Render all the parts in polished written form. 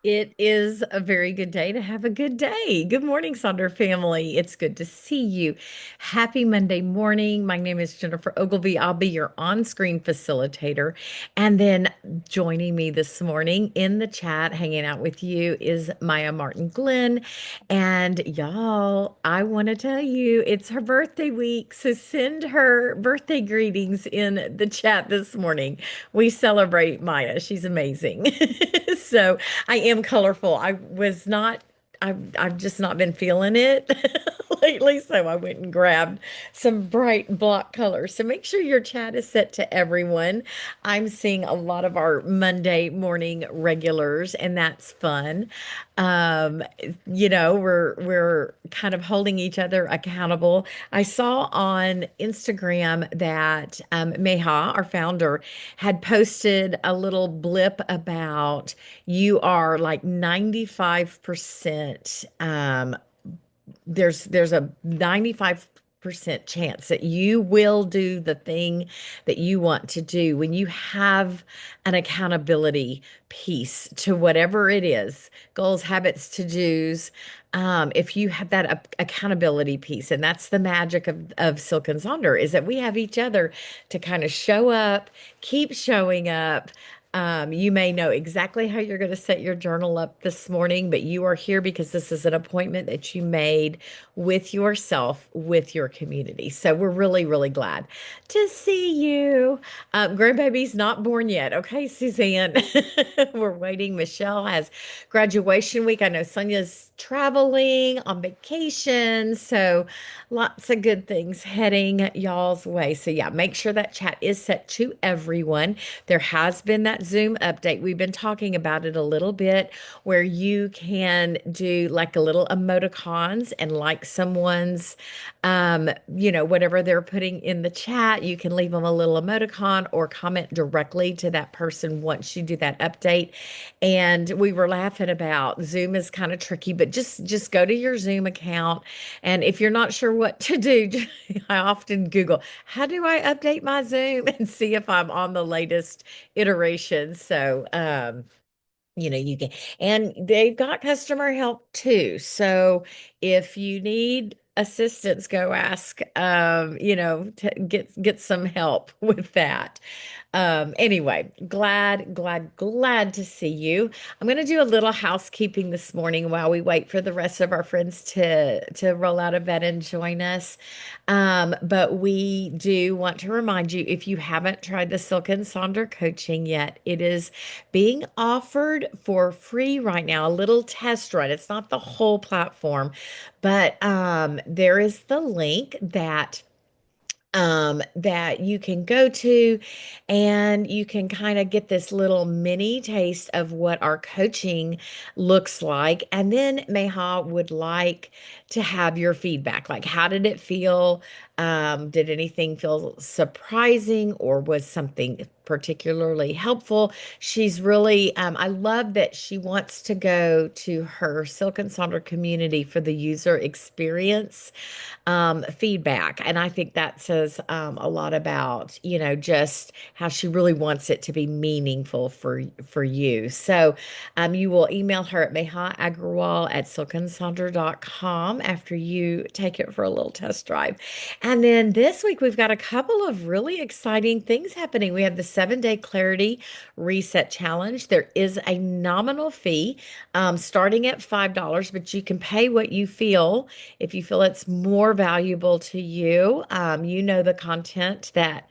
It is a very good day to have a good day. Good morning, Sonder family. It's good to see you. Happy Monday morning. My name is Jennifer Ogilvy. I'll be your on-screen facilitator. And then joining me this morning in the chat, hanging out with you, is Maya Martin Glenn. And y'all, I want to tell you, it's her birthday week. So send her birthday greetings in the chat this morning. We celebrate Maya. She's amazing. So, I am colorful. I've just not been feeling it lately, so I went and grabbed some bright block colors. So make sure your chat is set to everyone. I'm seeing a lot of our Monday morning regulars, and that's fun. Um, we're kind of holding each other accountable. I saw on Instagram that Meha, our founder, had posted a little blip about you are like 95%, there's a 95% chance that you will do the thing that you want to do when you have an accountability piece to whatever it is, goals, habits, to-dos. If you have that accountability piece, and that's the magic of Silk and Sonder, is that we have each other to kind of show up, keep showing up. You may know exactly how you're going to set your journal up this morning, but you are here because this is an appointment that you made with yourself, with your community. So we're really, really glad to see you. Grandbaby's not born yet. Okay, Suzanne. We're waiting. Michelle has graduation week. I know Sonia's traveling on vacation. So lots of good things heading y'all's way. So yeah, make sure that chat is set to everyone. There has been that Zoom update. We've been talking about it a little bit where you can do like a little emoticons and like someone's, whatever they're putting in the chat, you can leave them a little emoticon or comment directly to that person once you do that update. And we were laughing about Zoom is kind of tricky, but just go to your Zoom account. And if you're not sure what to do, I often Google, how do I update my Zoom and see if I'm on the latest iteration. So, you can, and they've got customer help too. So if you need assistance, go ask, to get some help with that. Anyway, glad to see you. I'm going to do a little housekeeping this morning while we wait for the rest of our friends to roll out of bed and join us. But we do want to remind you, if you haven't tried the Silk and Sonder coaching yet, it is being offered for free right now, a little test run. It's not the whole platform, but there is the link that you can go to, and you can kind of get this little mini taste of what our coaching looks like. And then Meha would like to have your feedback. Like, how did it feel? Did anything feel surprising, or was something particularly helpful? She's really, I love that she wants to go to her Silk and Sonder community for the user experience feedback. And I think that says a lot about, just how she really wants it to be meaningful for you. So you will email her at meha.agrawal@silkandsonder.com after you take it for a little test drive. And then this week, we've got a couple of really exciting things happening. We have the 7-day clarity reset challenge. There is a nominal fee starting at $5, but you can pay what you feel. If you feel it's more valuable to you, you know the content that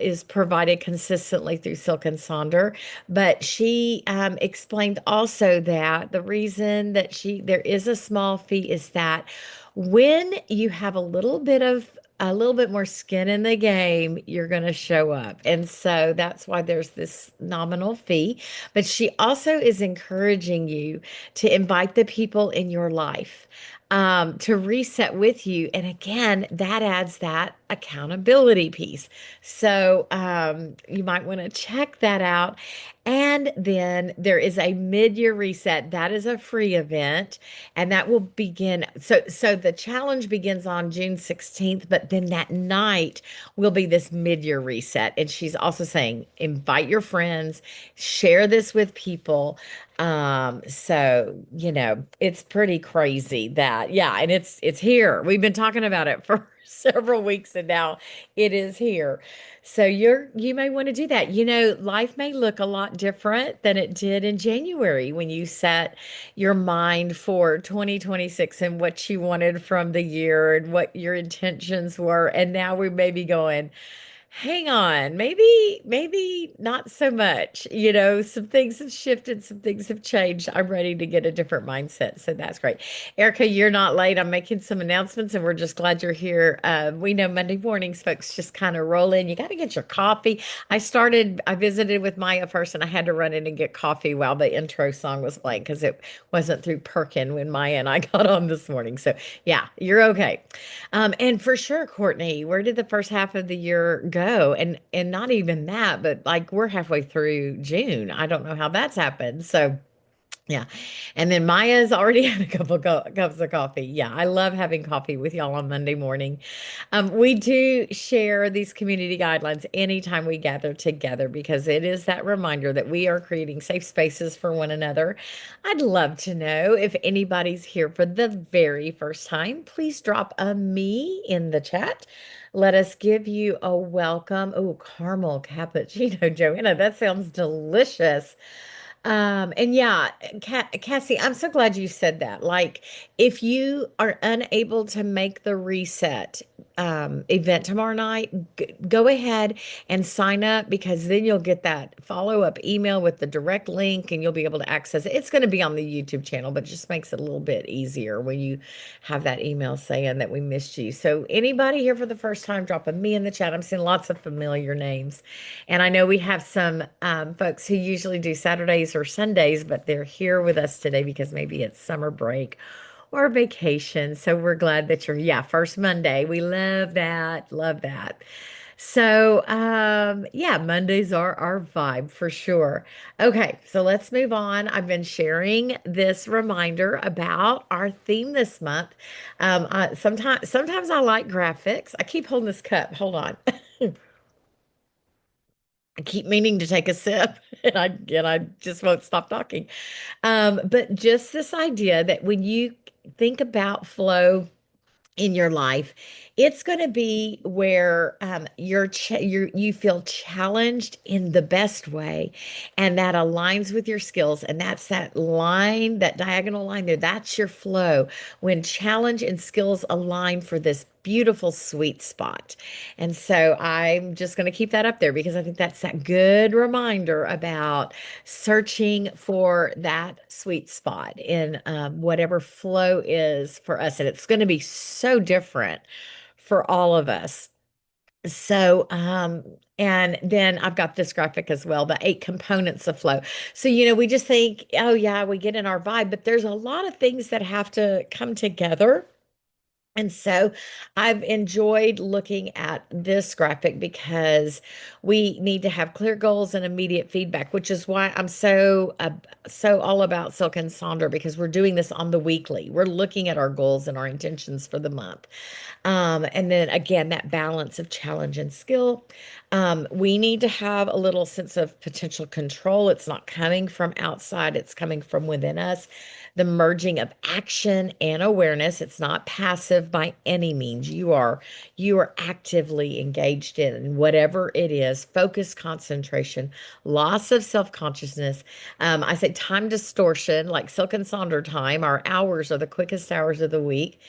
is provided consistently through Silk and Sonder. But she explained also that the reason that there is a small fee is that when you have a little bit more skin in the game, you're going to show up. And so that's why there's this nominal fee. But she also is encouraging you to invite the people in your life to reset with you. And again, that adds that accountability piece. So you might want to check that out. And then there is a mid-year reset. That is a free event, and that will begin. So the challenge begins on June 16th, but then that night will be this mid-year reset. And she's also saying, invite your friends, share this with people. So it's pretty crazy that, yeah, and it's here. We've been talking about it for several weeks, and now it is here. So you may want to do that. Life may look a lot different than it did in January when you set your mind for 2026 and what you wanted from the year and what your intentions were. And now we may be going, hang on, maybe not so much. Some things have shifted, some things have changed. I'm ready to get a different mindset. So that's great. Erica, you're not late. I'm making some announcements and we're just glad you're here. We know Monday mornings folks just kind of roll in. You got to get your coffee. I visited with Maya first and I had to run in and get coffee while the intro song was playing because it wasn't through Perkin when Maya and I got on this morning. So yeah, you're okay. And for sure, Courtney, where did the first half of the year go? And not even that, but like we're halfway through June. I don't know how that's happened. So yeah. And then Maya's already had a couple cups of coffee. Yeah, I love having coffee with y'all on Monday morning. We do share these community guidelines anytime we gather together because it is that reminder that we are creating safe spaces for one another. I'd love to know if anybody's here for the very first time. Please drop a me in the chat. Let us give you a welcome. Oh, caramel cappuccino, Joanna. That sounds delicious. And yeah, Cassie, I'm so glad you said that. Like, if you are unable to make the reset event tomorrow night, go ahead and sign up because then you'll get that follow-up email with the direct link and you'll be able to access it. It's going to be on the YouTube channel, but it just makes it a little bit easier when you have that email saying that we missed you. So anybody here for the first time, drop a me in the chat. I'm seeing lots of familiar names. And I know we have some folks who usually do Saturdays or Sundays, but they're here with us today because maybe it's summer break or vacation. So we're glad that you're, yeah, first Monday. We love that. Love that. So, yeah, Mondays are our vibe for sure. Okay, so let's move on. I've been sharing this reminder about our theme this month. Sometimes I like graphics. I keep holding this cup. Hold on. I keep meaning to take a sip and I just won't stop talking. But just this idea that when you think about flow in your life, it's going to be where you feel challenged in the best way, and that aligns with your skills. And that's that line, that diagonal line there. That's your flow when challenge and skills align for this beautiful sweet spot. And so I'm just going to keep that up there because I think that's that good reminder about searching for that sweet spot in whatever flow is for us. And it's going to be so different for all of us. So, and then I've got this graphic as well, the 8 components of flow. So, we just think, oh, yeah, we get in our vibe, but there's a lot of things that have to come together. And so I've enjoyed looking at this graphic because we need to have clear goals and immediate feedback, which is why I'm so all about Silk and Sonder because we're doing this on the weekly. We're looking at our goals and our intentions for the month. And then again, that balance of challenge and skill. We need to have a little sense of potential control. It's not coming from outside, it's coming from within us. The merging of action and awareness. It's not passive by any means. You are actively engaged in whatever it is. Focus, concentration, loss of self-consciousness. I say time distortion, like Silk and Sonder time. Our hours are the quickest hours of the week.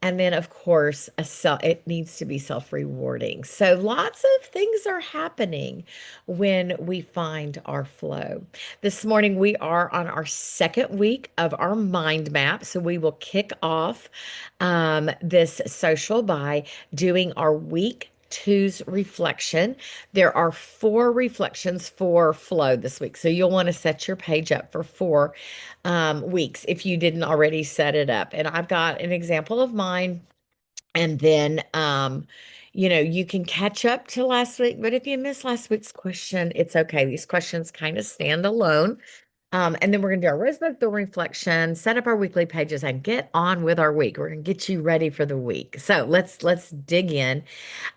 And then, of course, it needs to be self-rewarding. So lots of things are happening when we find our flow. This morning, we are on our second week of our mind map. So we will kick off this social by doing our week two's reflection. There are 4 reflections for flow this week. So you'll want to set your page up for 4 weeks if you didn't already set it up. And I've got an example of mine. And then You can catch up to last week, but if you missed last week's question, it's okay. These questions kind of stand alone. And then we're going to do our rosebud thorn reflection, set up our weekly pages, and get on with our week. We're going to get you ready for the week. So let's dig in.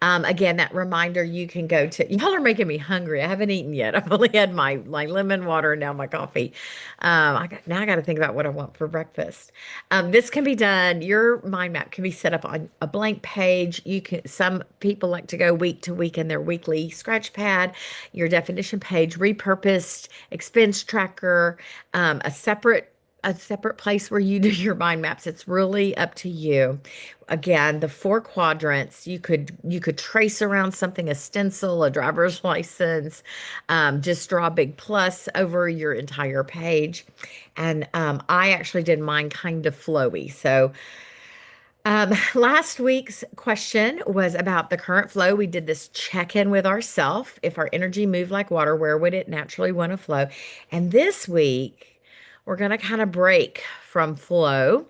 Again, that reminder you can go to. Y'all are making me hungry. I haven't eaten yet. I've only had my lemon water and now my coffee. Now I got to think about what I want for breakfast. This can be done. Your mind map can be set up on a blank page. You can. Some people like to go week to week in their weekly scratch pad. Your definition page, repurposed expense tracker, a separate place where you do your mind maps. It's really up to you. Again, the four quadrants, you could trace around something, a stencil, a driver's license, just draw a big plus over your entire page. And I actually did mine kind of flowy. So last week's question was about the current flow. We did this check-in with ourself. If our energy moved like water, where would it naturally want to flow? And this week, we're going to kind of break from flow.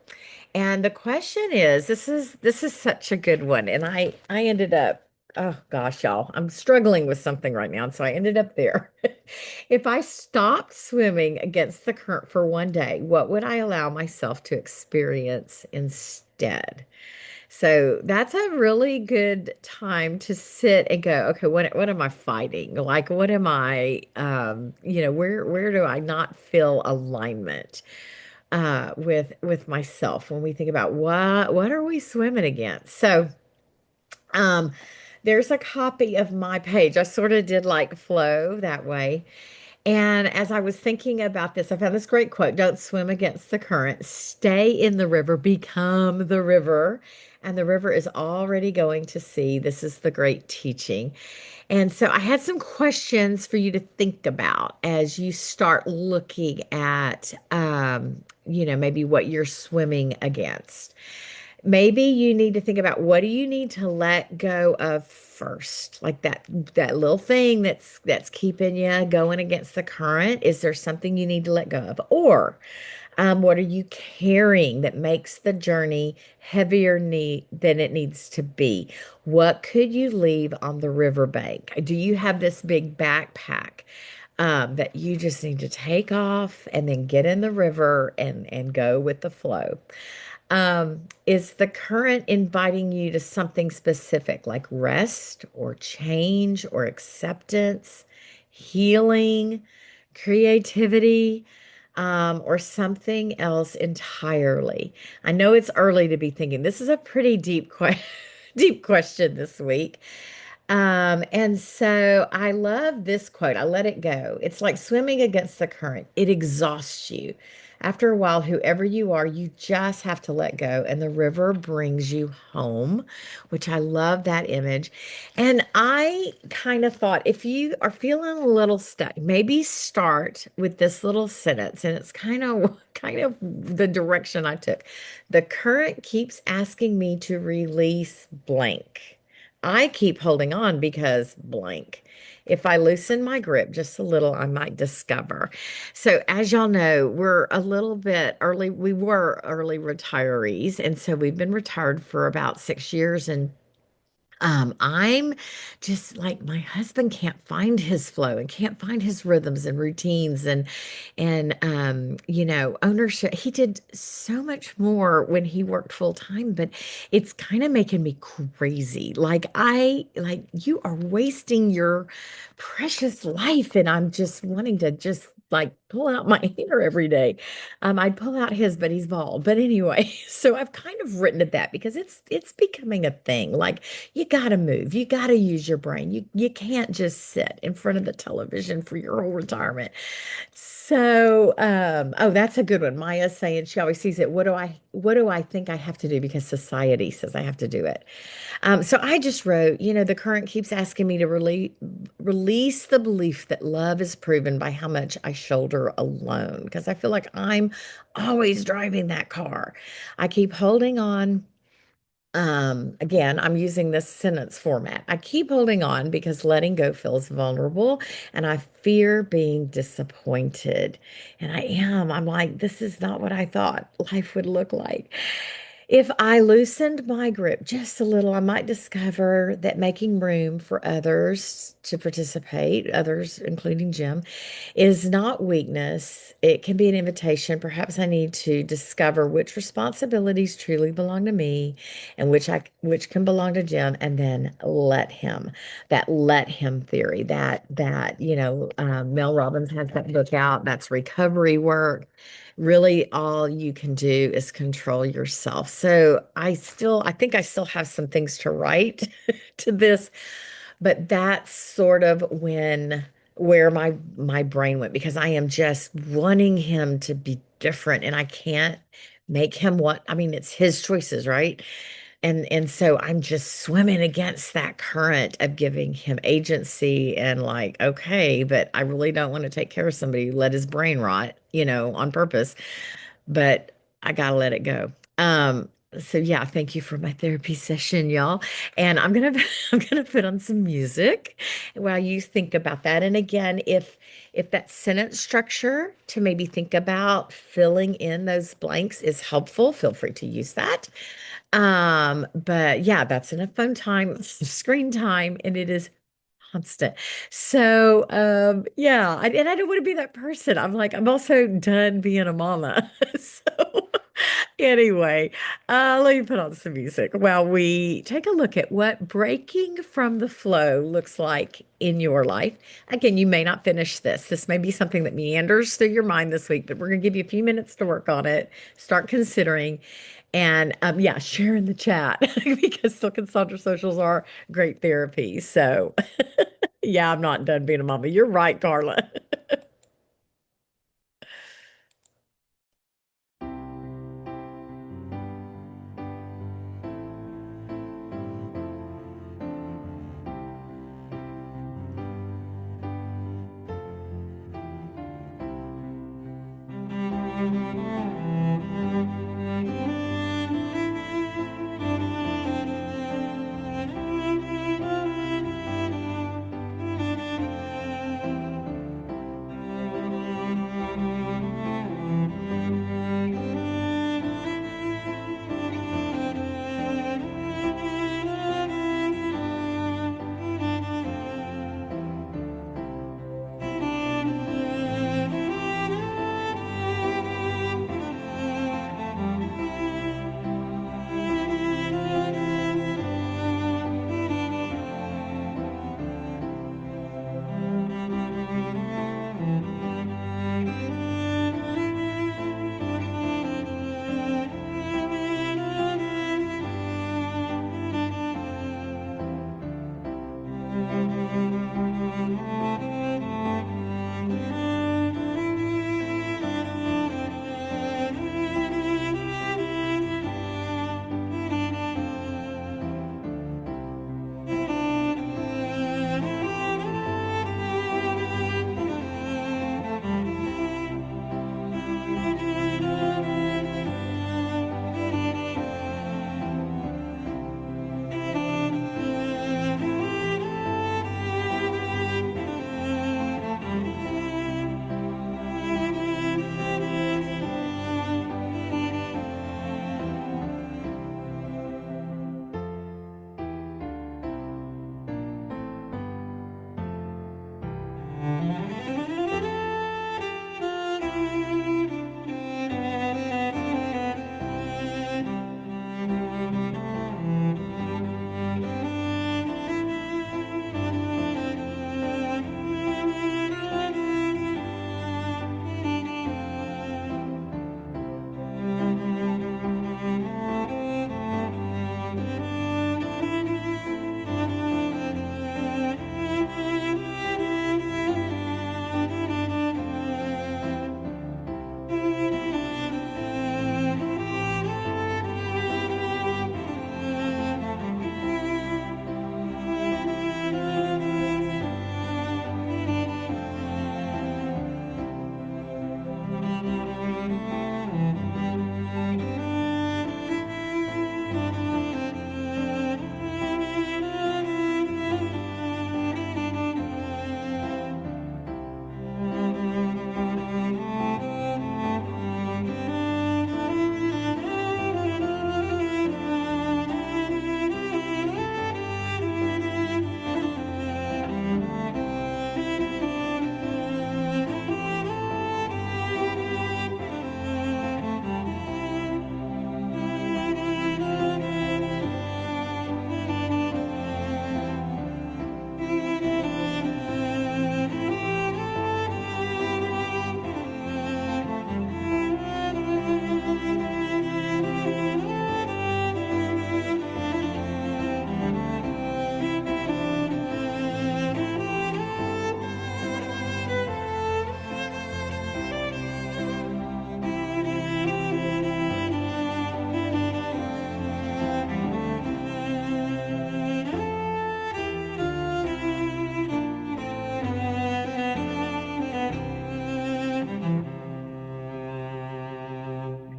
And the question is, this is such a good one. And I ended up, oh gosh, y'all, I'm struggling with something right now. And so I ended up there. If I stopped swimming against the current for one day, what would I allow myself to experience instead? So that's a really good time to sit and go, okay, what am I fighting? Like what am I where do I not feel alignment with myself when we think about what are we swimming against? So um there's a copy of my page. I sort of did like flow that way. And as I was thinking about this, I found this great quote: don't swim against the current, stay in the river, become the river. And the river is already going to sea. This is the great teaching. And so I had some questions for you to think about as you start looking at, maybe what you're swimming against. Maybe you need to think about what do you need to let go of first, like that little thing that's keeping you going against the current. Is there something you need to let go of, or what are you carrying that makes the journey heavier than it needs to be? What could you leave on the riverbank? Do you have this big backpack that you just need to take off and then get in the river and go with the flow? Is the current inviting you to something specific like rest or change or acceptance, healing, creativity, or something else entirely? I know it's early to be thinking. This is a pretty deep question this week. And so I love this quote. I let it go. It's like swimming against the current. It exhausts you. After a while, whoever you are, you just have to let go, and the river brings you home, which I love that image. And I kind of thought if you are feeling a little stuck, maybe start with this little sentence, and it's kind of the direction I took. The current keeps asking me to release blank. I keep holding on because blank. If I loosen my grip just a little, I might discover. So, as y'all know, we're a little bit early. We were early retirees. And so we've been retired for about 6 years. And I'm just like my husband can't find his flow and can't find his rhythms and routines and ownership. He did so much more when he worked full time, but it's kind of making me crazy. Like you are wasting your precious life, and I'm just wanting to just like pull out my hair every day. I'd pull out his, but he's bald. But anyway, so I've kind of written at that because it's becoming a thing. Like you got to move. You got to use your brain. You can't just sit in front of the television for your whole retirement. So, oh, that's a good one. Maya's saying she always sees it. What do I think I have to do because society says I have to do it? So I just wrote, the current keeps asking me to release the belief that love is proven by how much I shoulder alone because I feel like I'm always driving that car. I keep holding on. Again, I'm using this sentence format. I keep holding on because letting go feels vulnerable and I fear being disappointed. And I am. I'm like, this is not what I thought life would look like. If I loosened my grip just a little, I might discover that making room for others to participate, others, including Jim, is not weakness. It can be an invitation. Perhaps I need to discover which responsibilities truly belong to me and which can belong to Jim, and then let him. That let him theory, Mel Robbins has that book out. That's recovery work. Really, all you can do is control yourself. So I think I still have some things to write to this, but that's sort of where my brain went, because I am just wanting him to be different, and I can't make him what, I mean, it's his choices, right? And so I'm just swimming against that current of giving him agency and like, okay, but I really don't want to take care of somebody who let his brain rot, on purpose. But I gotta let it go. So yeah, thank you for my therapy session, y'all. And I'm gonna put on some music while you think about that. And again, if that sentence structure to maybe think about filling in those blanks is helpful, feel free to use that. But yeah, that's enough phone time, screen time, and it is constant. So, yeah, and I don't want to be that person. I'm like, I'm also done being a mama. So, anyway, let me put on some music while we take a look at what breaking from the flow looks like in your life. Again, you may not finish this. This may be something that meanders through your mind this week, but we're going to give you a few minutes to work on it, start considering, and yeah, share in the chat because Silk and Sonder socials are great therapy. So, yeah, I'm not done being a mama. You're right, Carla.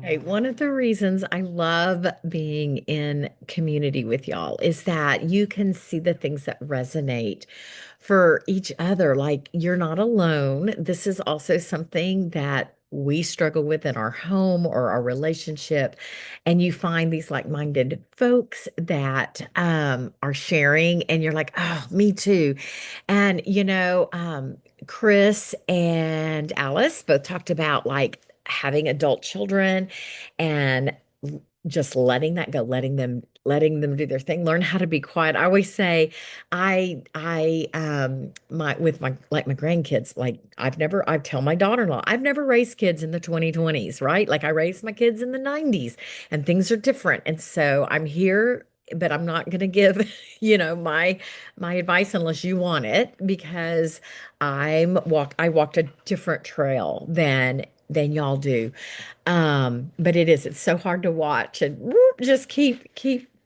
Hey, one of the reasons I love being in community with y'all is that you can see the things that resonate for each other. Like, you're not alone. This is also something that we struggle with in our home or our relationship. And you find these like-minded folks that are sharing, and you're like, oh, me too. And, Chris and Alice both talked about like having adult children and just letting that go, letting them do their thing, learn how to be quiet. I always say my with my like my grandkids, like I tell my daughter-in-law, I've never raised kids in the 2020s, right? Like I raised my kids in the 90s and things are different. And so I'm here, but I'm not going to give, my advice unless you want it, because I walked a different trail than y'all do. But it's so hard to watch and whoop, just keep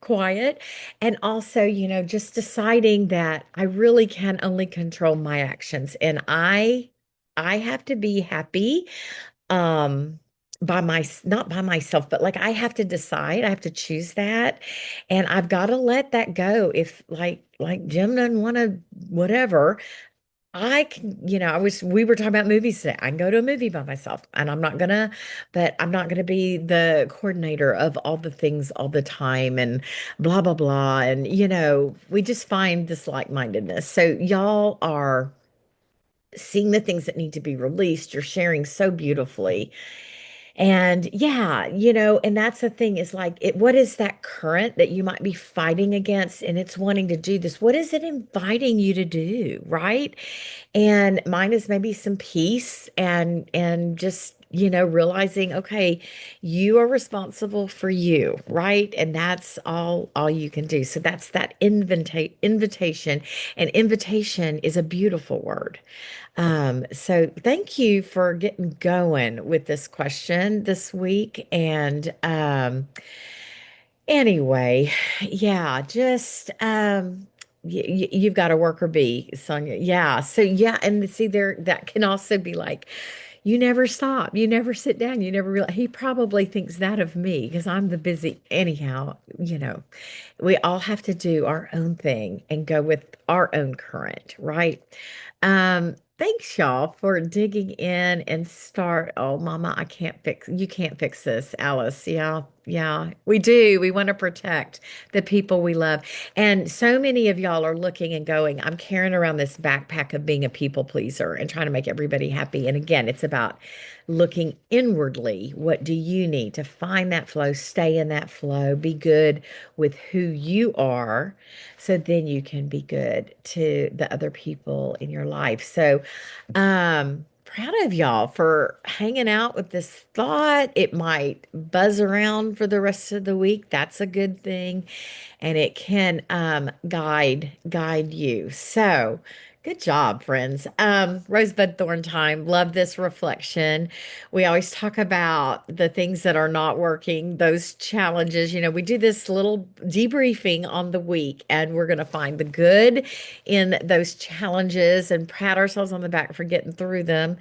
quiet. And also, just deciding that I really can only control my actions, and I have to be happy um by my not by myself, but like I have to decide, I have to choose that, and I've got to let that go. If like Jim doesn't want to, whatever, I can, we were talking about movies today. I can go to a movie by myself, and but I'm not gonna be the coordinator of all the things all the time and blah blah blah. And we just find this like-mindedness. So y'all are seeing the things that need to be released. You're sharing so beautifully. And yeah, and that's the thing, is like what is that current that you might be fighting against, and it's wanting to do this? What is it inviting you to do, right? And mine is maybe some peace and just, realizing, okay, you are responsible for you, right? And that's all you can do. So that's that invitation. And invitation is a beautiful word. So thank you for getting going with this question this week. And anyway, yeah, just you've got a worker bee, Sonia. Yeah. So yeah, and see there, that can also be like, you never stop, you never sit down, you never realize. He probably thinks that of me because I'm the busy. Anyhow, we all have to do our own thing and go with our own current, right? Thanks y'all for digging in and start. Oh, Mama, you can't fix this, Alice. Yeah, yeah, we do. We want to protect the people we love. And so many of y'all are looking and going, I'm carrying around this backpack of being a people pleaser and trying to make everybody happy. And again, it's about looking inwardly. What do you need to find that flow, stay in that flow, be good with who you are, so then you can be good to the other people in your life. So, proud of y'all for hanging out with this thought. It might buzz around for the rest of the week. That's a good thing. And it can guide you. So good job, friends. Rosebud Thorn time. Love this reflection. We always talk about the things that are not working, those challenges. We do this little debriefing on the week, and we're going to find the good in those challenges and pat ourselves on the back for getting through them.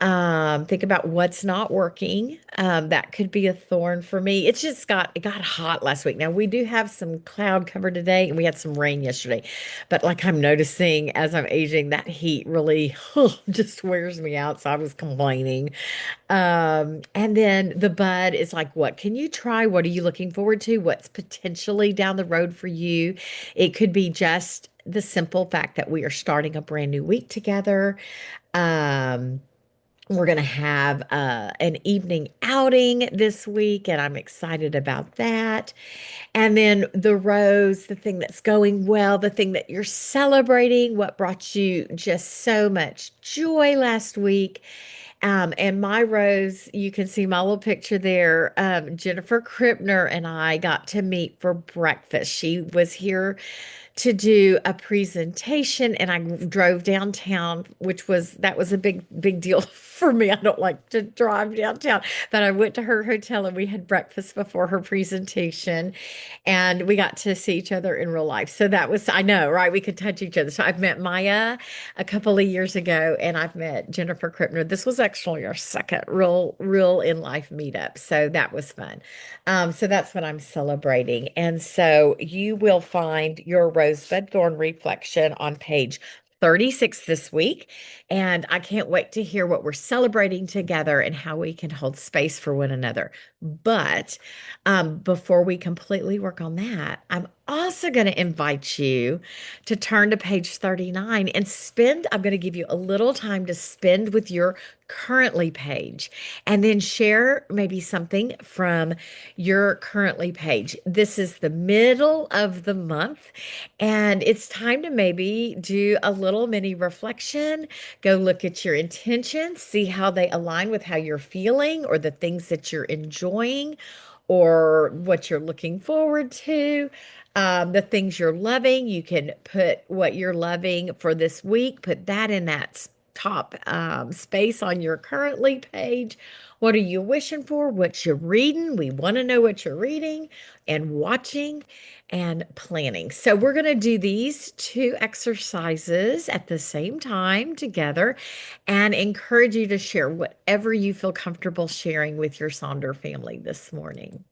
Think about what's not working. That could be a thorn for me. It got hot last week. Now we do have some cloud cover today, and we had some rain yesterday. But like I'm noticing as I'm aging, that heat really just wears me out. So I was complaining. And then the bud is like, what can you try? What are you looking forward to? What's potentially down the road for you? It could be just the simple fact that we are starting a brand new week together. Um, we're going to have an evening outing this week, and I'm excited about that. And then the rose, the thing that's going well, the thing that you're celebrating, what brought you just so much joy last week. And my rose, you can see my little picture there. Jennifer Krippner and I got to meet for breakfast. She was here to do a presentation, and I drove downtown, that was a big deal for me. I don't like to drive downtown, but I went to her hotel and we had breakfast before her presentation, and we got to see each other in real life. So that was, I know, right? We could touch each other. So I've met Maya a couple of years ago, and I've met Jennifer Krippner. This was actually our second real in life meetup. So that was fun. So that's what I'm celebrating. And so you will find your rosebud thorn reflection on page 36 this week. And I can't wait to hear what we're celebrating together and how we can hold space for one another. But before we completely work on that, I'm also going to invite you to turn to page 39 and spend, I'm going to give you a little time to spend with your currently page and then share maybe something from your currently page. This is the middle of the month, and it's time to maybe do a little mini reflection. Go look at your intentions, see how they align with how you're feeling or the things that you're enjoying or what you're looking forward to, the things you're loving. You can put what you're loving for this week, put that in that top space on your currently page. What are you wishing for? What you're reading? We want to know what you're reading and watching and planning. So we're going to do these two exercises at the same time together and encourage you to share whatever you feel comfortable sharing with your Sonder family this morning.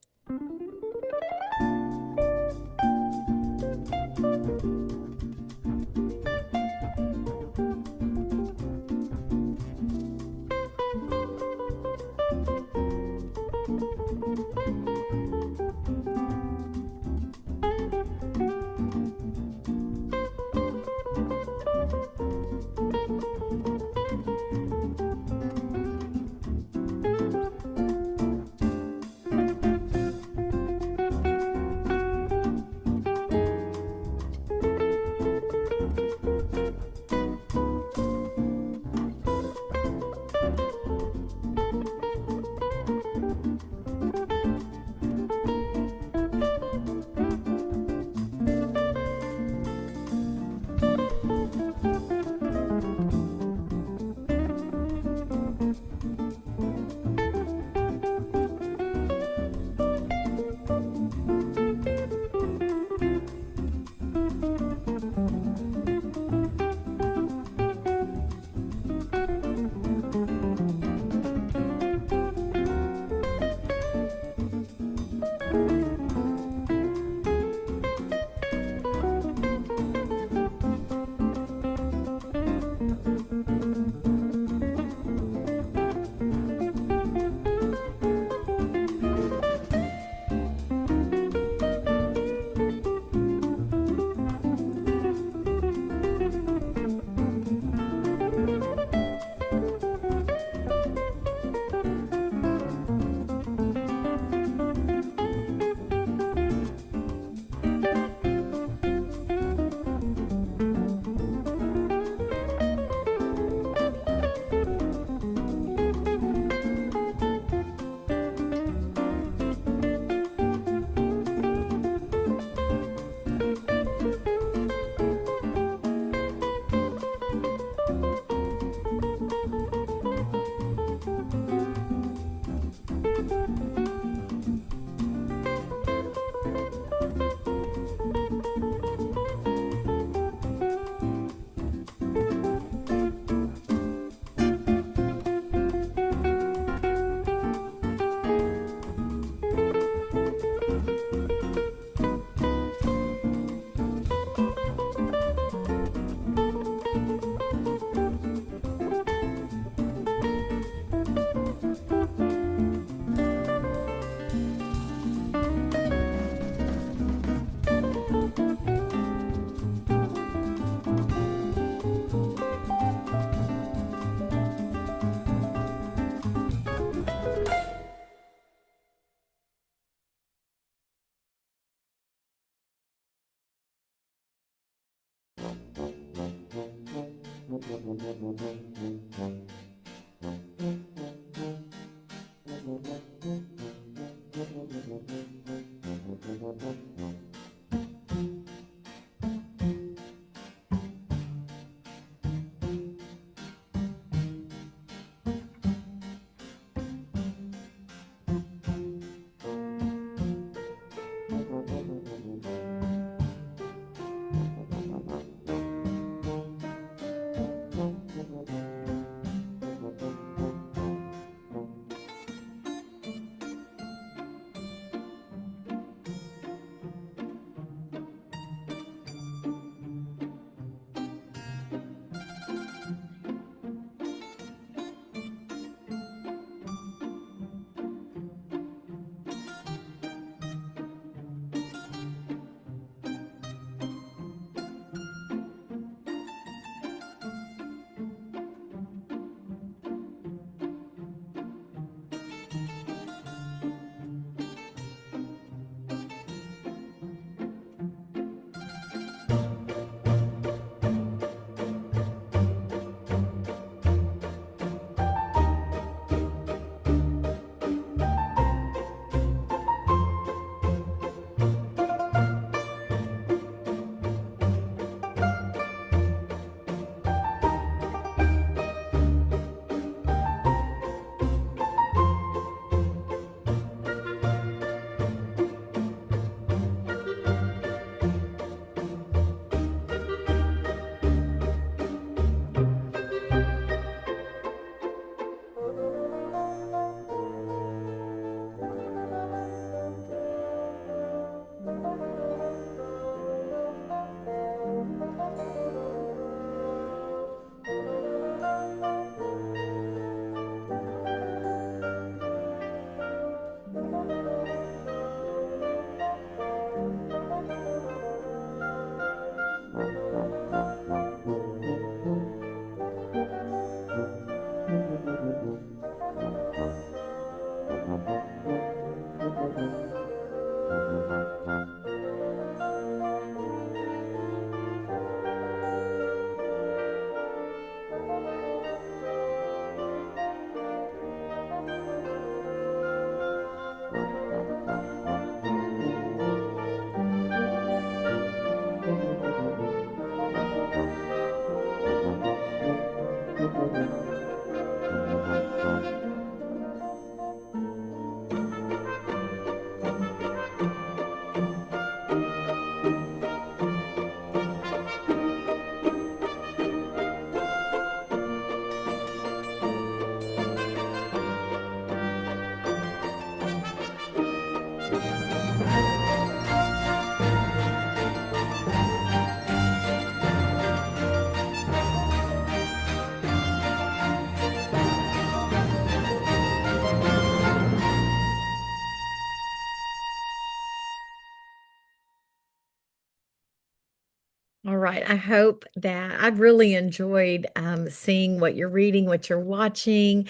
right. I hope that I've really enjoyed seeing what you're reading, what you're watching,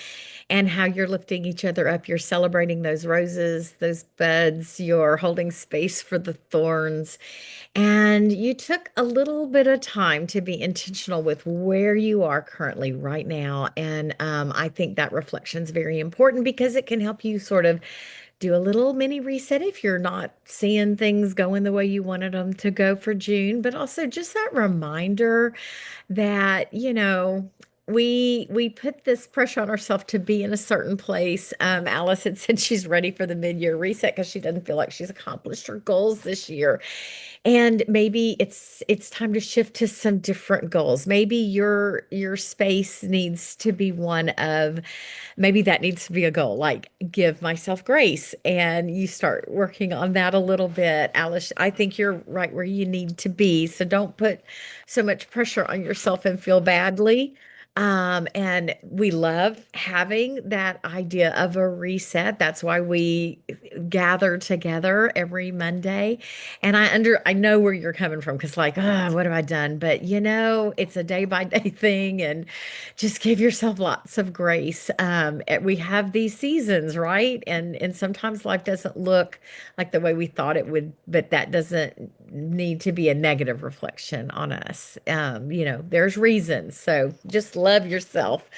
and how you're lifting each other up. You're celebrating those roses, those buds, you're holding space for the thorns. And you took a little bit of time to be intentional with where you are currently right now. And I think that reflection is very important because it can help you sort of do a little mini reset if you're not seeing things going the way you wanted them to go for June, but also just that reminder that, we put this pressure on ourselves to be in a certain place. Alice had said she's ready for the mid-year reset because she doesn't feel like she's accomplished her goals this year. And maybe it's time to shift to some different goals. Maybe your space needs to be one of maybe that needs to be a goal, like give myself grace. And you start working on that a little bit. Alice, I think you're right where you need to be. So don't put so much pressure on yourself and feel badly. And we love having that idea of a reset. That's why we gather together every Monday. And I know where you're coming from because like, what have I done? But it's a day by day thing and just give yourself lots of grace. We have these seasons, right? And sometimes life doesn't look like the way we thought it would, but that doesn't need to be a negative reflection on us. There's reasons. So just love yourself.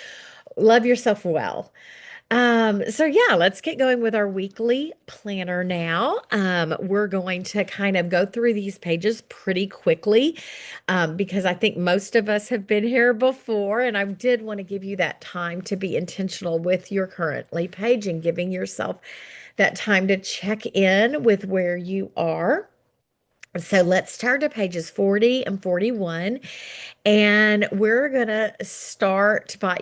Love yourself well. So yeah, let's get going with our weekly planner now. We're going to kind of go through these pages pretty quickly, because I think most of us have been here before, and I did want to give you that time to be intentional with your currently page and giving yourself that time to check in with where you are. So let's turn to pages 40 and 41. And we're gonna start by,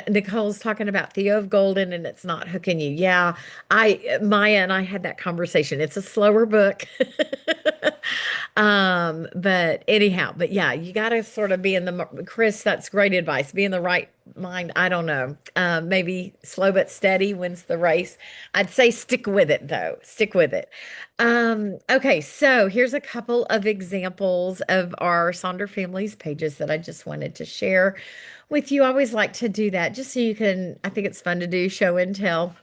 Nicole's talking about Theo of Golden and it's not hooking you. Yeah, Maya and I had that conversation. It's a slower book. But anyhow, but yeah, you gotta sort of be in Chris, that's great advice. Be in the right mind. I don't know. Maybe slow but steady wins the race. I'd say stick with it though. Stick with it. Okay, so here's a couple of examples of our Sonder Families pages that I just wanted to share with you. I always like to do that just so you can, I think it's fun to do show and tell.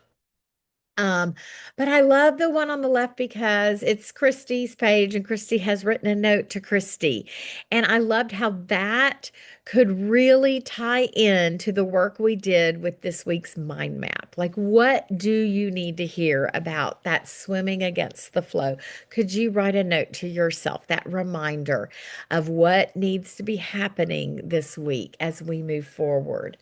Um, but I love the one on the left because it's Christy's page and Christy has written a note to Christy. And I loved how that could really tie in to the work we did with this week's mind map. Like, what do you need to hear about that swimming against the flow? Could you write a note to yourself, that reminder of what needs to be happening this week as we move forward?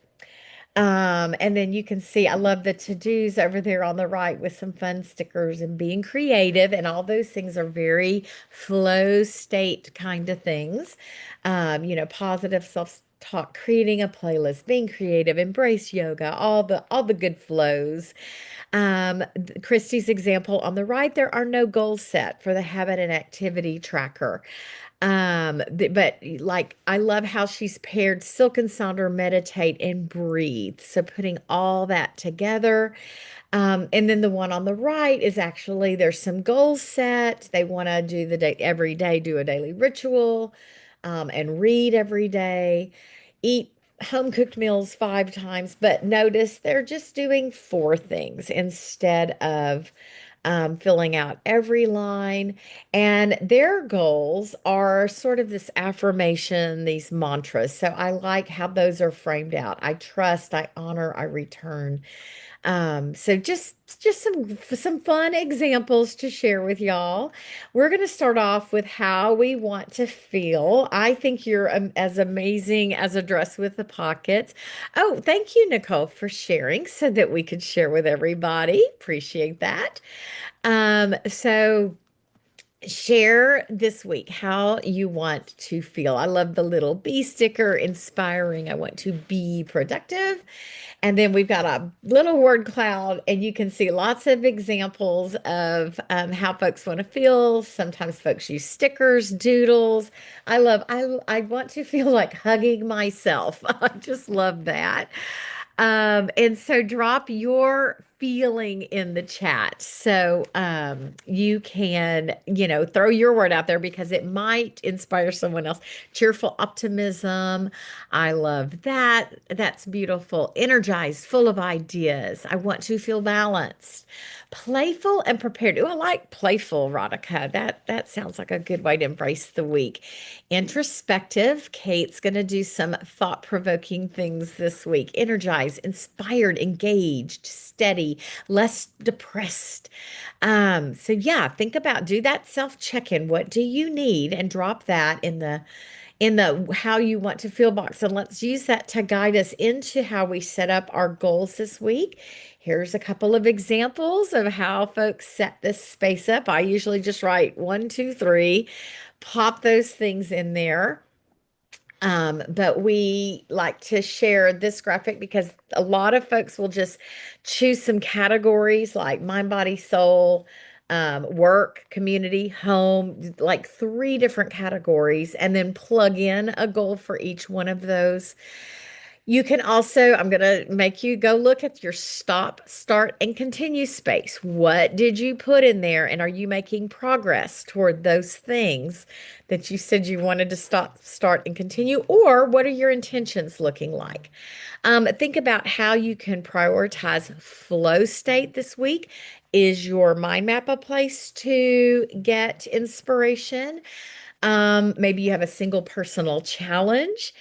And then you can see, I love the to-dos over there on the right with some fun stickers and being creative. And all those things are very flow state kind of things. Positive self-talk, creating a playlist, being creative, embrace yoga, all the good flows. Christy's example on the right, there are no goals set for the habit and activity tracker. But like I love how she's paired Silk and Sonder, meditate and breathe. So putting all that together. And then the one on the right is actually there's some goals set. They want to do the day every day, do a daily ritual, and read every day, eat home cooked meals 5 times. But notice they're just doing 4 things instead of filling out every line. And their goals are sort of this affirmation, these mantras. So I like how those are framed out. I trust, I honor, I return. So just some fun examples to share with y'all. We're going to start off with how we want to feel. I think you're as amazing as a dress with the pockets. Oh, thank you, Nicole, for sharing so that we could share with everybody. Appreciate that. So share this week how you want to feel. I love the little bee sticker, inspiring. I want to be productive. And then we've got a little word cloud, and you can see lots of examples of how folks want to feel. Sometimes folks use stickers, doodles. I want to feel like hugging myself. I just love that. And so drop your feeling in the chat. So you can, throw your word out there because it might inspire someone else. Cheerful optimism. I love that. That's beautiful. Energized, full of ideas. I want to feel balanced. Playful and prepared. Oh, I like playful, Radhika. That sounds like a good way to embrace the week. Introspective. Kate's going to do some thought-provoking things this week. Energized, inspired, engaged, steady, less depressed. So yeah, think about do that self-check-in. What do you need? And drop that in the how you want to feel box. And let's use that to guide us into how we set up our goals this week. Here's a couple of examples of how folks set this space up. I usually just write one, two, three, pop those things in there. But we like to share this graphic because a lot of folks will just choose some categories like mind, body, soul, work, community, home, like three different categories, and then plug in a goal for each one of those. You can also, I'm going to make you go look at your stop, start, and continue space. What did you put in there? And are you making progress toward those things that you said you wanted to stop, start, and continue? Or what are your intentions looking like? Think about how you can prioritize flow state this week. Is your mind map a place to get inspiration? Maybe you have a single personal challenge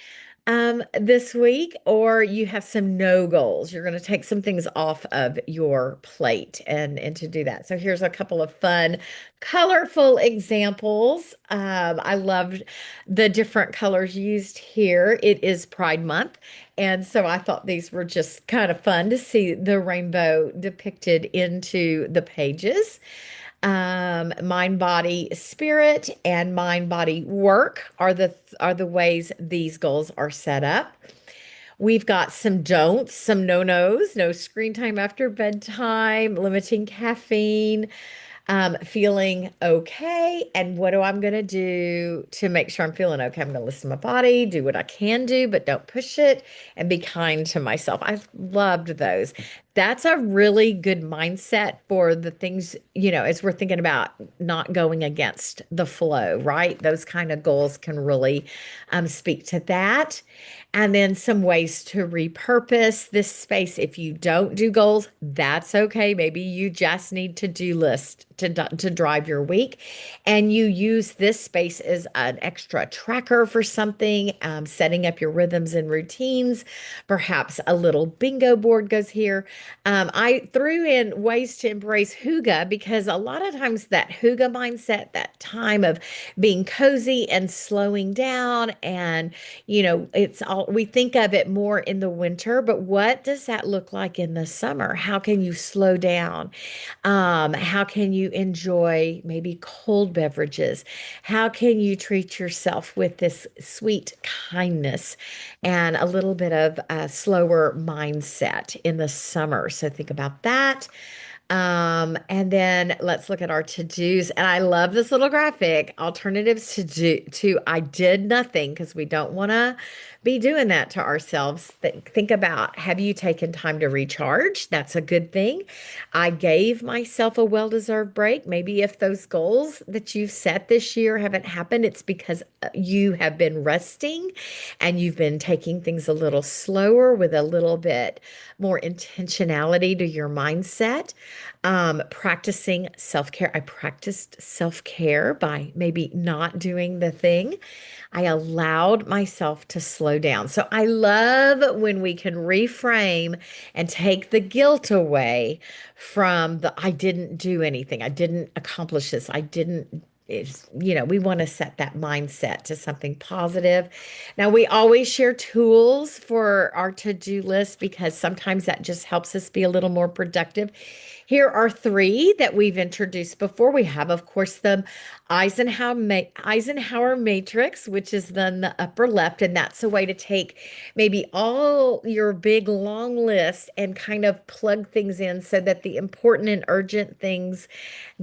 this week, or you have some no goals. You're going to take some things off of your plate and to do that. So here's a couple of fun, colorful examples. I loved the different colors used here. It is Pride Month. And so I thought these were just kind of fun to see the rainbow depicted into the pages. Mind, body, spirit, and mind, body, work are the ways these goals are set up. We've got some don'ts, some no-nos, no screen time after bedtime, limiting caffeine, feeling okay. And what I'm going to do to make sure I'm feeling okay? I'm going to listen to my body, do what I can do, but don't push it, and be kind to myself. I loved those. That's a really good mindset for the things, as we're thinking about not going against the flow, right? Those kind of goals can really speak to that. And then some ways to repurpose this space. If you don't do goals, that's okay. Maybe you just need to-do list to drive your week. And you use this space as an extra tracker for something, setting up your rhythms and routines. Perhaps a little bingo board goes here. I threw in ways to embrace hygge because a lot of times that hygge mindset, that time of being cozy and slowing down, and it's all we think of it more in the winter, but what does that look like in the summer? How can you slow down? How can you enjoy maybe cold beverages? How can you treat yourself with this sweet kindness and a little bit of a slower mindset in the summer? So think about that. And then let's look at our to-dos. And I love this little graphic, alternatives to I did nothing, because we don't want to be doing that to ourselves. Think about, have you taken time to recharge? That's a good thing. I gave myself a well-deserved break. Maybe if those goals that you've set this year haven't happened, it's because you have been resting and you've been taking things a little slower with a little bit more intentionality to your mindset. Practicing self-care. I practiced self-care by maybe not doing the thing. I allowed myself to slow down. So I love when we can reframe and take the guilt away from the I didn't do anything. I didn't accomplish this. I didn't we want to set that mindset to something positive. Now, we always share tools for our to-do list because sometimes that just helps us be a little more productive. Here are three that we've introduced before. We have, of course, the Eisenhower matrix, which is then the upper left, and that's a way to take maybe all your big long list and kind of plug things in so that the important and urgent things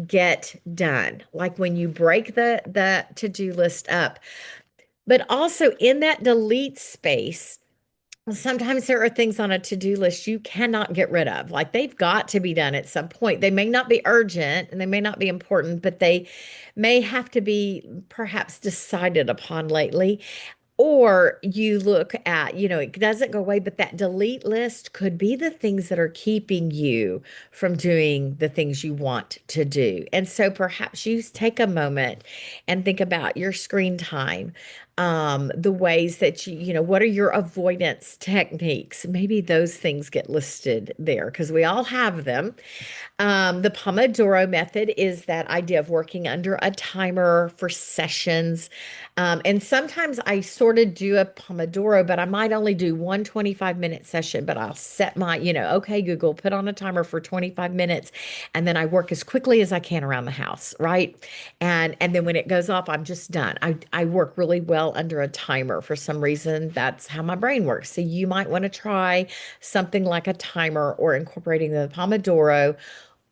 get done. Like when you break the to-do list up. But also in that delete space, Sometimes there are things on a to-do list you cannot get rid of. Like they've got to be done at some point. They may not be urgent and they may not be important, but they may have to be perhaps decided upon lately. Or you look at, it doesn't go away, but that delete list could be the things that are keeping you from doing the things you want to do. And so perhaps you take a moment and think about your screen time, the ways that what are your avoidance techniques? Maybe those things get listed there because we all have them. The Pomodoro method is that idea of working under a timer for sessions. And sometimes I sort of do a Pomodoro, but I might only do one 25-minute session, but I'll set my, okay, Google, put on a timer for 25 minutes. And then I work as quickly as I can around the house, right? And then when it goes off, I'm just done. I work really well under a timer for some reason. That's how my brain works. So you might want to try something like a timer or incorporating the Pomodoro,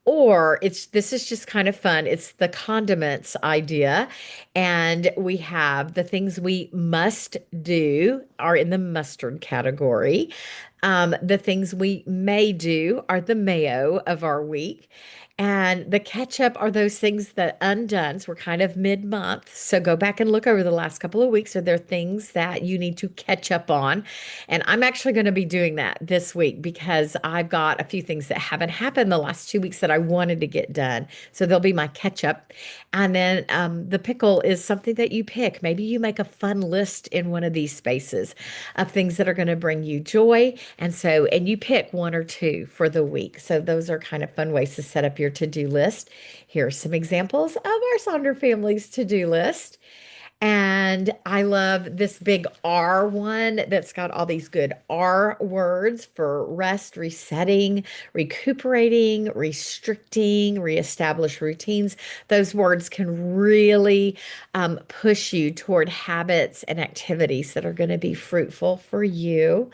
or this is just kind of fun. It's the condiments idea. And we have the things we must do are in the mustard category. The things we may do are the mayo of our week. And the ketchup are those things that undone. So we're kind of mid-month. So go back and look over the last couple of weeks. Are there things that you need to catch up on? And I'm actually going to be doing that this week because I've got a few things that haven't happened the last 2 weeks that I wanted to get done. So they'll be my catch up. And then the pickle is something that you pick. Maybe you make a fun list in one of these spaces of things that are going to bring you joy. And you pick one or two for the week. So those are kind of fun ways to set up your to-do list. Here are some examples of our Sonder family's to-do list. And I love this big R one that's got all these good R words for rest, resetting, recuperating, restricting, reestablish routines. Those words can really push you toward habits and activities that are going to be fruitful for you.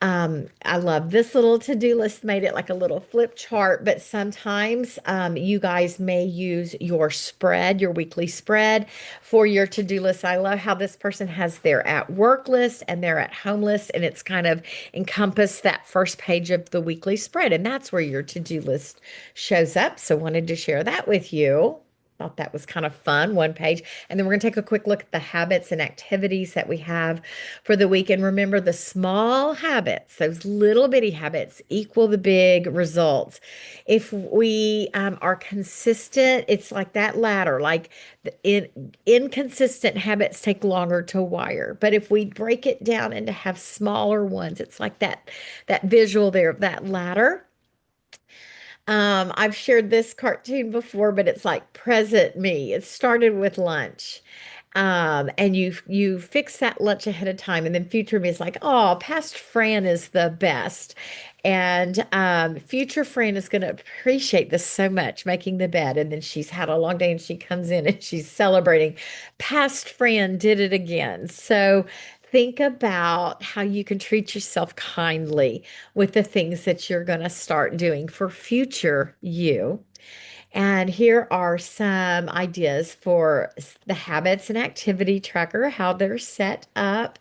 I love this little to-do list, made it like a little flip chart, but sometimes you guys may use your spread, your weekly spread for your to-do list. I love how this person has their at work list and their at home list, and it's kind of encompassed that first page of the weekly spread, and that's where your to-do list shows up. So wanted to share that with you. Thought that was kind of fun, one page. And then we're going to take a quick look at the habits and activities that we have for the week. And remember, the small habits, those little bitty habits, equal the big results. If we are consistent, it's like that ladder, like inconsistent habits take longer to wire. But if we break it down into have smaller ones, it's like that visual there of that ladder. I've shared this cartoon before, but it's like present me. It started with lunch. And you fix that lunch ahead of time, and then future me is like, oh, past Fran is the best. And future Fran is going to appreciate this so much, making the bed. And then she's had a long day and she comes in and she's celebrating. Past Fran did it again. So think about how you can treat yourself kindly with the things that you're going to start doing for future you. And here are some ideas for the habits and activity tracker, how they're set up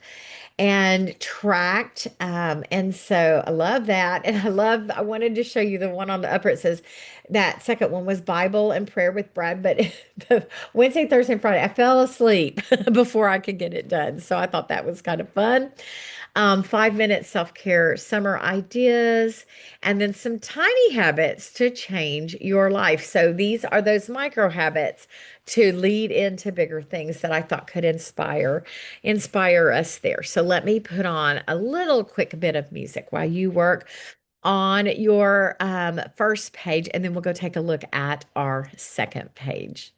and tracked. And so I love that. And I wanted to show you the one on the upper. It says that second one was Bible and prayer with Brad, but the Wednesday, Thursday, and Friday, I fell asleep before I could get it done. So I thought that was kind of fun. 5 minute self-care summer ideas, and then some tiny habits to change your life. So these are those micro habits to lead into bigger things that I thought could inspire us there. So let me put on a little quick bit of music while you work on your first page, and then we'll go take a look at our second page.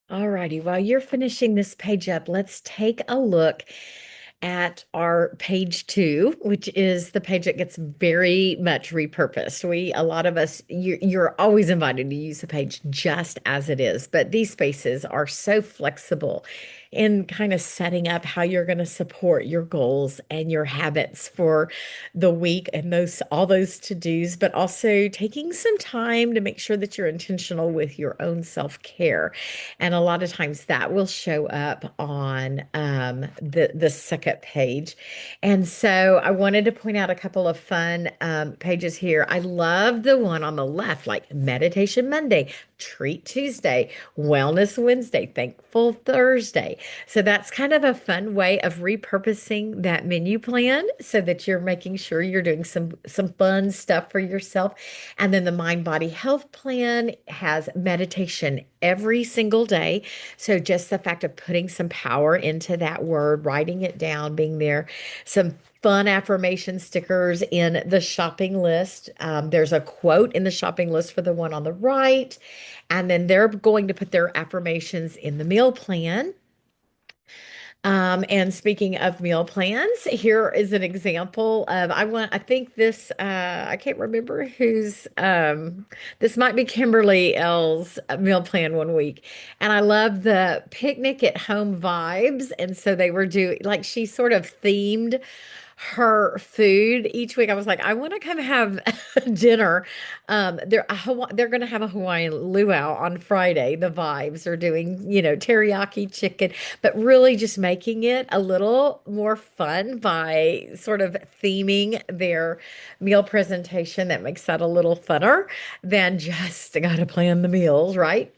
All righty. While you're finishing this page up, let's take a look at our page two, which is the page that gets very much repurposed. A lot of us, you're always invited to use the page just as it is, but these spaces are so flexible in kind of setting up how you're going to support your goals and your habits for the week and all those to-dos, but also taking some time to make sure that you're intentional with your own self-care. And a lot of times that will show up on the second page. And so I wanted to point out a couple of fun pages here. I love the one on the left, like Meditation Monday, Treat Tuesday, Wellness Wednesday, Thankful Thursday. So that's kind of a fun way of repurposing that menu plan so that you're making sure you're doing some fun stuff for yourself. And then the Mind Body Health Plan has meditation every single day. So just the fact of putting some power into that word, writing it down, being there, some fun affirmation stickers in the shopping list. There's a quote in the shopping list for the one on the right. And then they're going to put their affirmations in the meal plan. And speaking of meal plans, here is an example of I think this I can't remember this might be Kimberly L's meal plan one week. And I love the picnic at home vibes. And so they were doing like she sort of themed her food each week. I was like, I want to come have dinner. They're going to have a Hawaiian luau on Friday. The vibes are doing, teriyaki chicken, but really just making it a little more fun by sort of theming their meal presentation. That makes that a little funner than just got to plan the meals, right?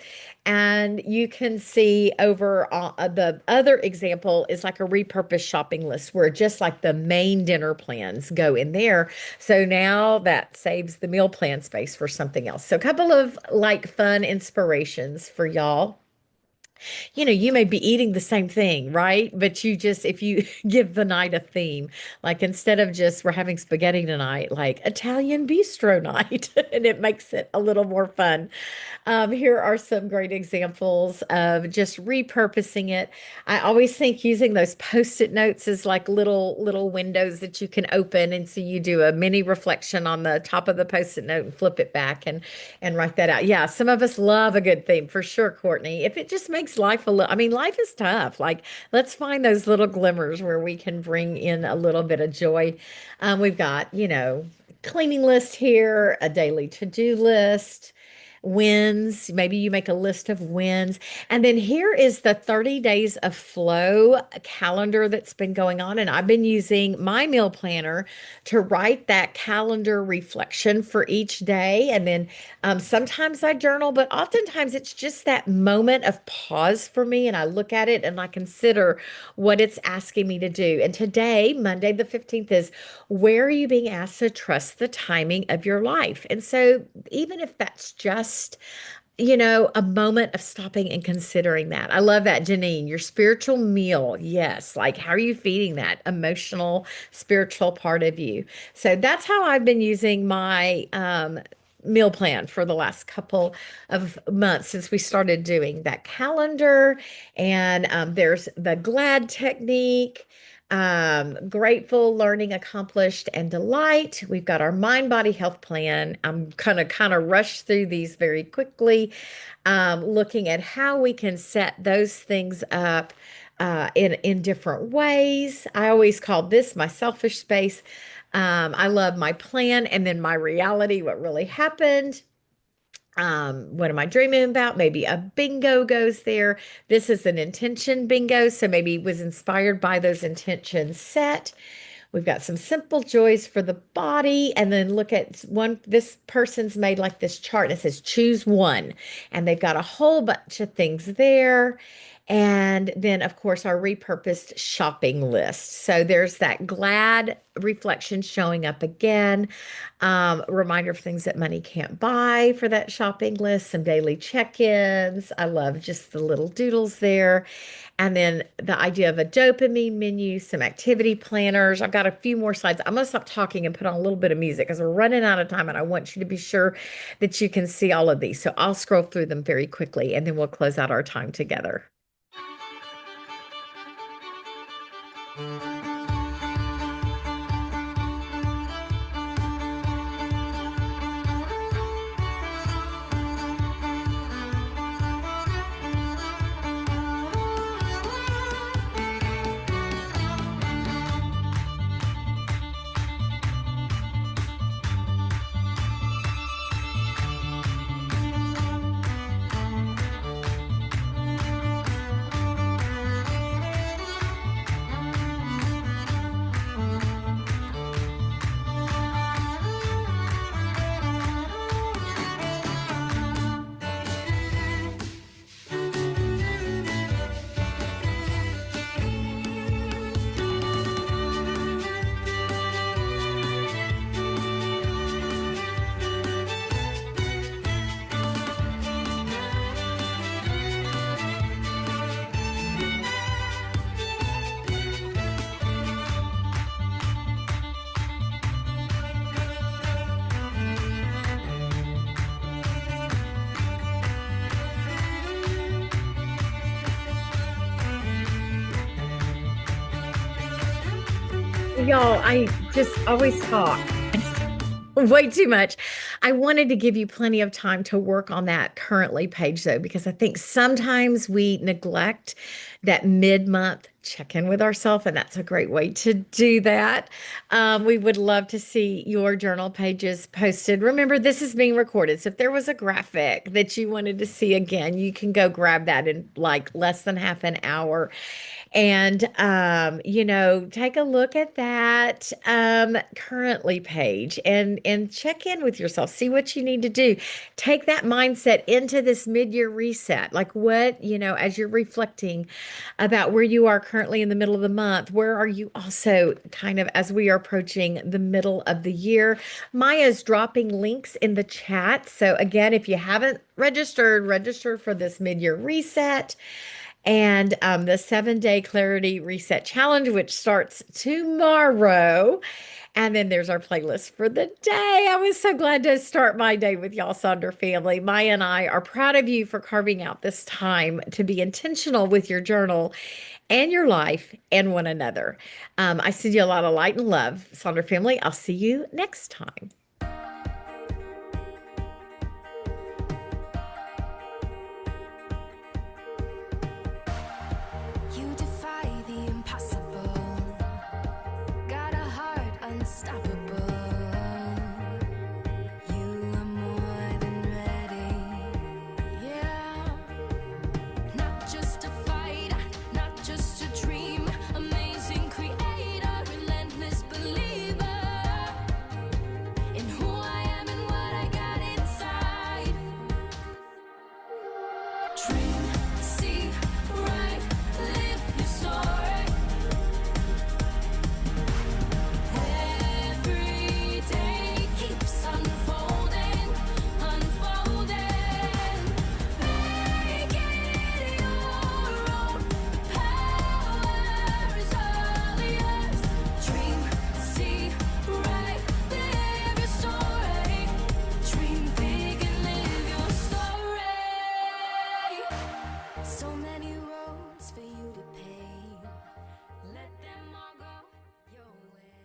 And you can see over the other example is like a repurposed shopping list where just like the main dinner plans go in there. So now that saves the meal plan space for something else. So a couple of like fun inspirations for y'all. You may be eating the same thing, right? But if you give the night a theme, like instead of just we're having spaghetti tonight, like Italian bistro night, and it makes it a little more fun. Here are some great examples of just repurposing it. I always think using those post-it notes is like little windows that you can open, and so you do a mini reflection on the top of the post-it note and flip it back and write that out. Yeah, some of us love a good theme for sure, Courtney. If it just makes life a little, I mean, life is tough. Like, let's find those little glimmers where we can bring in a little bit of joy. We've got, cleaning list here, a daily to-do list, wins. Maybe you make a list of wins. And then here is the 30 days of flow calendar that's been going on. And I've been using my meal planner to write that calendar reflection for each day. And then sometimes I journal, but oftentimes it's just that moment of pause for me. And I look at it and I consider what it's asking me to do. And today, Monday the 15th, is where are you being asked to trust the timing of your life? And so even if that's just a moment of stopping and considering that. I love that, Janine. Your spiritual meal. Yes. Like, how are you feeding that emotional, spiritual part of you? So that's how I've been using my meal plan for the last couple of months since we started doing that calendar. And there's the GLAD technique. Grateful, learning, accomplished, and delight. We've got our mind, body, health plan. I'm gonna kind of rush through these very quickly, looking at how we can set those things up in different ways. I always call this my selfish space. I love my plan and then my reality, what really happened. What am I dreaming about? Maybe a bingo goes there. This is an intention bingo, so maybe it was inspired by those intentions set. We've got some simple joys for the body, and then look at one. This person's made like this chart and it says choose one, and they've got a whole bunch of things there. And then, of course, our repurposed shopping list. So there's that glad reflection showing up again. Reminder of things that money can't buy for that shopping list, some daily check-ins. I love just the little doodles there. And then the idea of a dopamine menu, some activity planners. I've got a few more slides. I'm going to stop talking and put on a little bit of music because we're running out of time and I want you to be sure that you can see all of these. So I'll scroll through them very quickly and then we'll close out our time together. Y'all, I just always talk way too much. I wanted to give you plenty of time to work on that currently page, though, because I think sometimes we neglect that mid-month check-in with ourselves, and that's a great way to do that. We would love to see your journal pages posted. Remember, this is being recorded, so if there was a graphic that you wanted to see again, you can go grab that in like less than half an hour and, take a look at that currently page and check in with yourself. See what you need to do. Take that mindset into this mid-year reset. Like what, as you're reflecting about where you are currently in the middle of the month, where are you also kind of as we are approaching the middle of the year? Maya's dropping links in the chat. So again, if you haven't registered, register for this mid-year reset and the 7-day clarity reset challenge, which starts tomorrow. And then there's our playlist for the day. I was so glad to start my day with y'all, Sonder family. Maya and I are proud of you for carving out this time to be intentional with your journal and your life and one another. I send you a lot of light and love, Sonder family. I'll see you next time. You defy the impossible, got a heart unstoppable. You are more than ready, yeah. Not just a fight, not just a dream, amazing creator, relentless believer in who I am and what I got inside. Dream, see, write, live your story. Every day keeps unfolding, unfolding. Make it your own. The power is all yours. Dream, see, write, live your story. Dream big and live your story. So many roads for you.